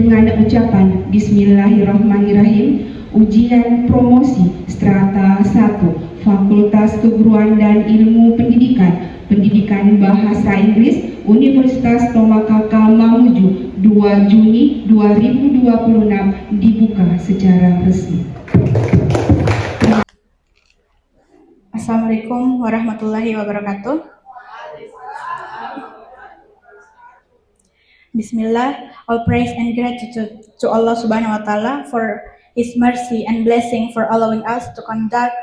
dengan ucapan Bismillahirrahmanirrahim, ujian promosi strata 1 Fakultas Keguruan dan Ilmu Pendidikan Bahasa Inggris Universitas Tomakaka Mamuju 2 Juni 2026 dibuka secara resmi. Assalamualaikum warahmatullahi wabarakatuh. Bismillah, all praise and gratitude to Allah Subhanahu wa Ta'ala for His mercy and blessing for allowing us to conduct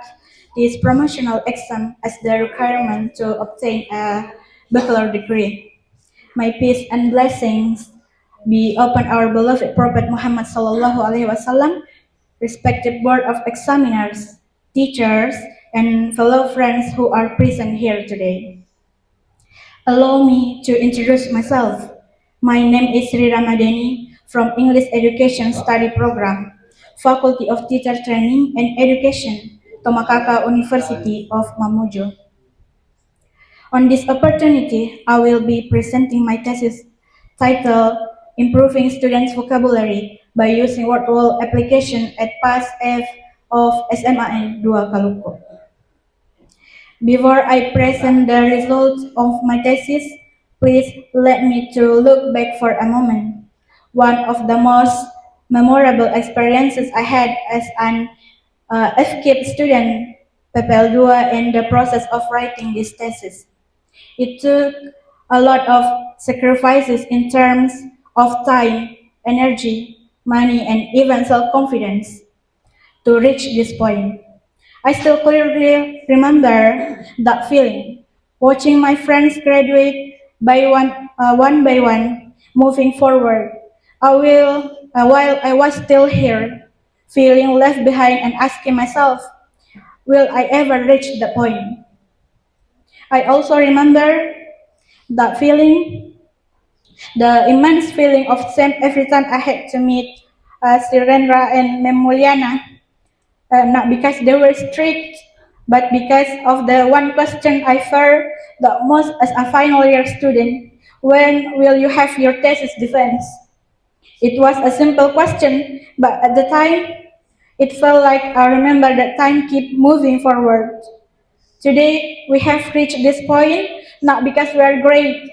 this promotional exam as the requirement to obtain a bachelor degree. May peace and blessings be upon our beloved Prophet Muhammad Sallallahu Alaihi Wasallam, respected board of examiners, teachers, and fellow friends who are present here today. Allow me to introduce myself. My name is Sri Ramadhani from English Education Study Program, Faculty of Teacher Training and Education, Tomakaka University of Mamuju. On this opportunity, I will be presenting my thesis titled Improving Students' Vocabulary by using word wall application at PAS F of SMAN 2 Kaluku. Before I present the results of my thesis, please let me to look back for a moment. One of the most memorable experiences I had as an FKIP student, PPL2, in the process of writing this thesis. It took a lot of sacrifices in terms of time, energy, money, and even self-confidence to reach this point. I still clearly remember that feeling, watching my friends graduate one by one, moving forward. While I was still here, feeling left behind and asking myself, will I ever reach the point? I also remember that feeling, the immense feeling of shame every time I had to meet Sirendra and Memuliana. Not because they were strict, but because of the one question I fear the most as a final year student: when will you have your thesis defense? It was a simple question, but at the time, it felt like I remember that time keep moving forward. Today, we have reached this point not because we are great,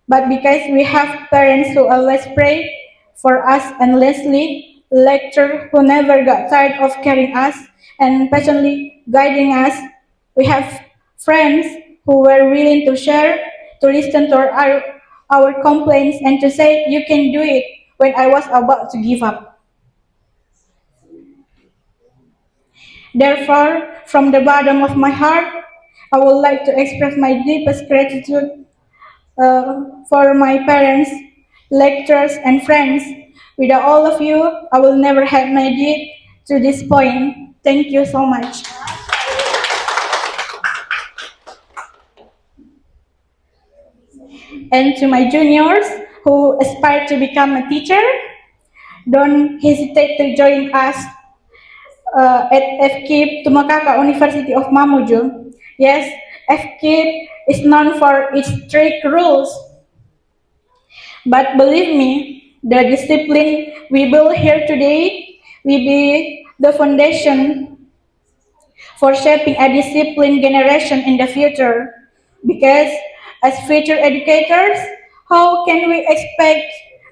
but because we have parents who always pray for us endlessly, lecturers who never got tired of carrying us and patiently guiding us. We have friends who were willing to share, to listen to our complaints, and to say, "You can do it," when I was about to give up. Therefore, from the bottom of my heart, I would like to express my deepest gratitude for my parents, lecturers, and friends. Without all of you, I will never have made it to this point. Thank you so much. And to my juniors who aspire to become a teacher, don't hesitate to join us at FKIP Tumakaka University of Mamuju. Yes, FKIP is known for its strict rules, but believe me, the discipline we build here today will be the foundation for shaping a disciplined generation in the future. Because as future educators, how can we expect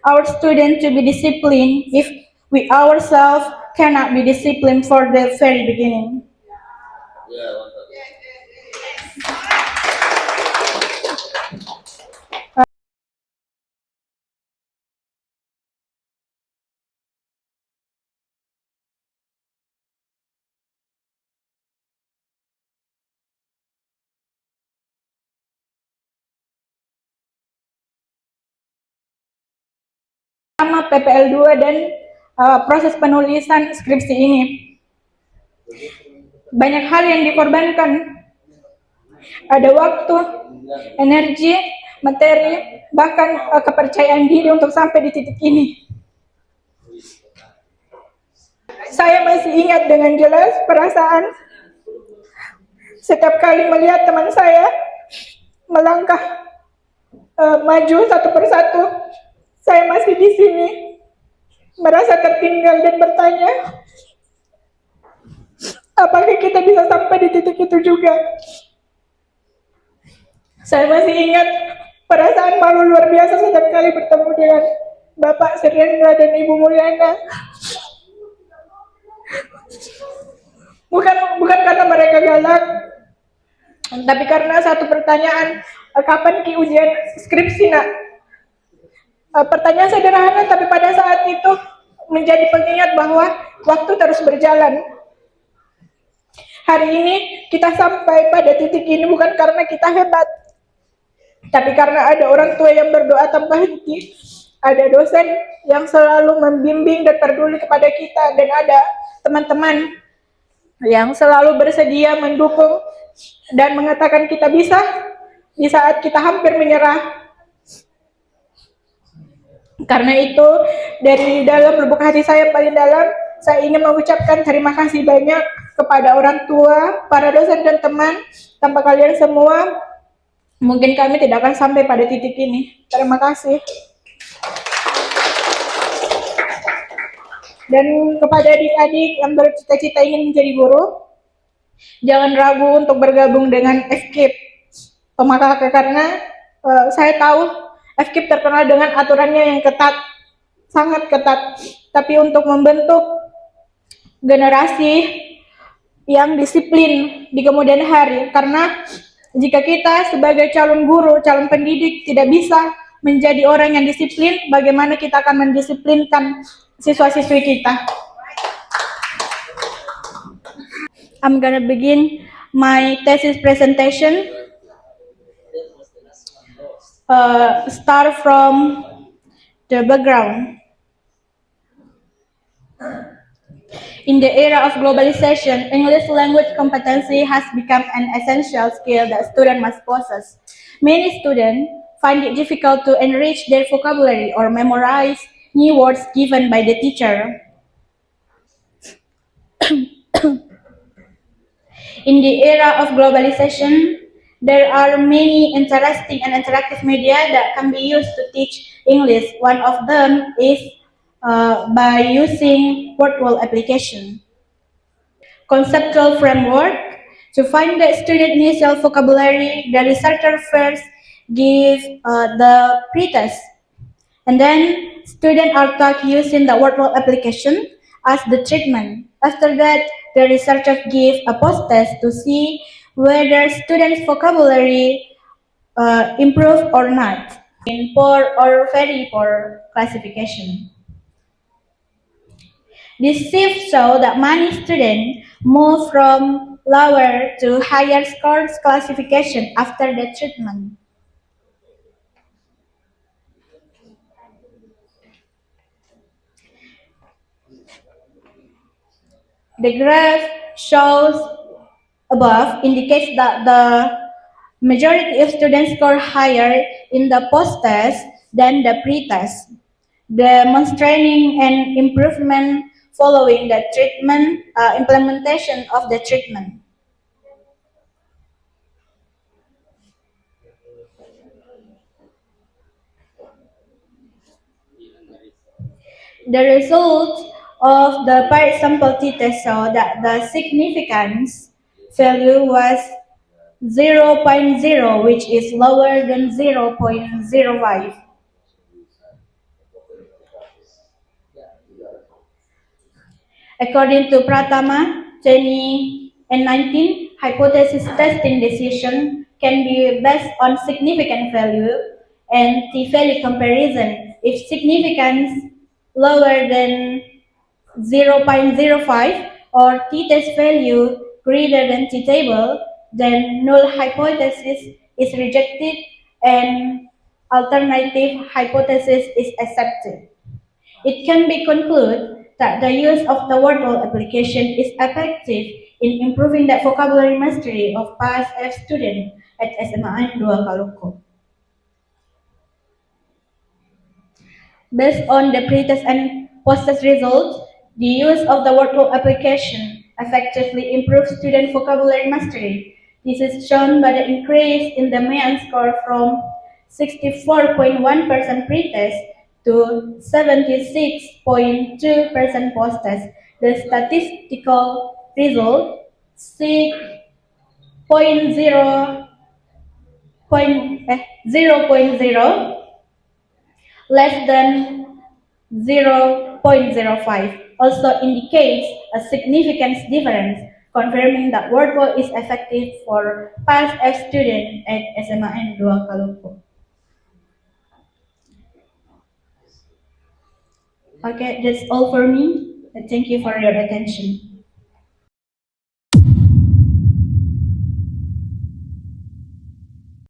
our students to be disciplined if we ourselves cannot be disciplined for the very beginning? Sama PPL2 dan proses penulisan skripsi ini. Banyak hal yang dikorbankan. Ada waktu, energi, materi, bahkan kepercayaan diri untuk sampai di titik ini. Saya masih ingat dengan jelas perasaan setiap kali melihat teman saya melangkah maju satu persatu. Saya masih di sini. merasa tertinggal dan bertanya, apakah kita bisa sampai di titik itu juga? Saya masih ingat perasaan malu luar biasa setiap kali bertemu dengan Bapak Sirendra dan Ibu Mulyana. Bukan karena mereka galak, tapi karena satu pertanyaan, kapan Ki ujian skripsi nak? Pertanyaan sederhana, tapi pada saat itu menjadi pengingat bahwa waktu terus berjalan. Hari ini kita sampai pada titik ini bukan karena kita hebat, tapi karena ada orang tua yang berdoa tanpa henti, ada dosen yang selalu membimbing dan peduli kepada kita, dan ada teman-teman yang selalu bersedia mendukung dan mengatakan kita bisa di saat kita hampir menyerah. Karena itu, dari dalam lubuk hati saya paling dalam, saya ingin mengucapkan terima kasih banyak kepada orang tua, para dosen dan teman. Tanpa kalian semua, mungkin kami tidak akan sampai pada titik ini. Terima kasih. Dan kepada adik-adik yang bercita-cita ingin menjadi guru, jangan ragu untuk bergabung dengan FKIP Pemakaka, karena saya tahu FKIP terkenal dengan aturannya yang ketat, sangat ketat. Tapi untuk membentuk generasi yang disiplin di kemudian hari, karena jika kita sebagai calon guru, calon pendidik tidak bisa menjadi orang yang disiplin, bagaimana kita akan mendisiplinkan siswa-siswi kita? I'm gonna begin my thesis presentation. Start from the background. In the era of globalization, English language competency has become an essential skill that students must possess. Many students find it difficult to enrich their vocabulary or memorize new words given by the teacher. In the era of globalization, there are many interesting and interactive media that can be used to teach English. One of them is by using virtual application. Conceptual framework. To find the student initial vocabulary, the researcher first give the pretest, and then students are taught using the virtual application as the treatment. After that, the researcher give a post-test to see whether students' vocabulary improve or not in poor or very poor classification. This shift shows that many students move from lower to higher scores classification after the treatment. The graph shows above indicates that the majority of students score higher in the post-test than the pre-test, demonstrating an improvement following the treatment implementation of the treatment. The result of the paired sample t-test show that the significance value was 0.0, which is lower than 0.05. According to Pratama, 20 and 19, hypothesis testing decision can be based on significant value and t-value comparison. If significance lower than 0.05 or t-test value greater than t-table, then null hypothesis is rejected and alternative hypothesis is accepted. It can be concluded that the use of the virtual application is effective in improving the vocabulary mastery of PAS-F students at SMA 2 Kaloko. Based on the pre-test and post-test results, the use of the virtual application effectively improves student vocabulary mastery. This is shown by the increase in the mean score from 64.1% pre-test to 76.2% post-test. The statistical result 0.0 less than 0.05 also indicates a significant difference, confirming that WordWall is effective for past F students at SMAN 2 Kaluku. Okay, that's all for me. Thank you for your attention.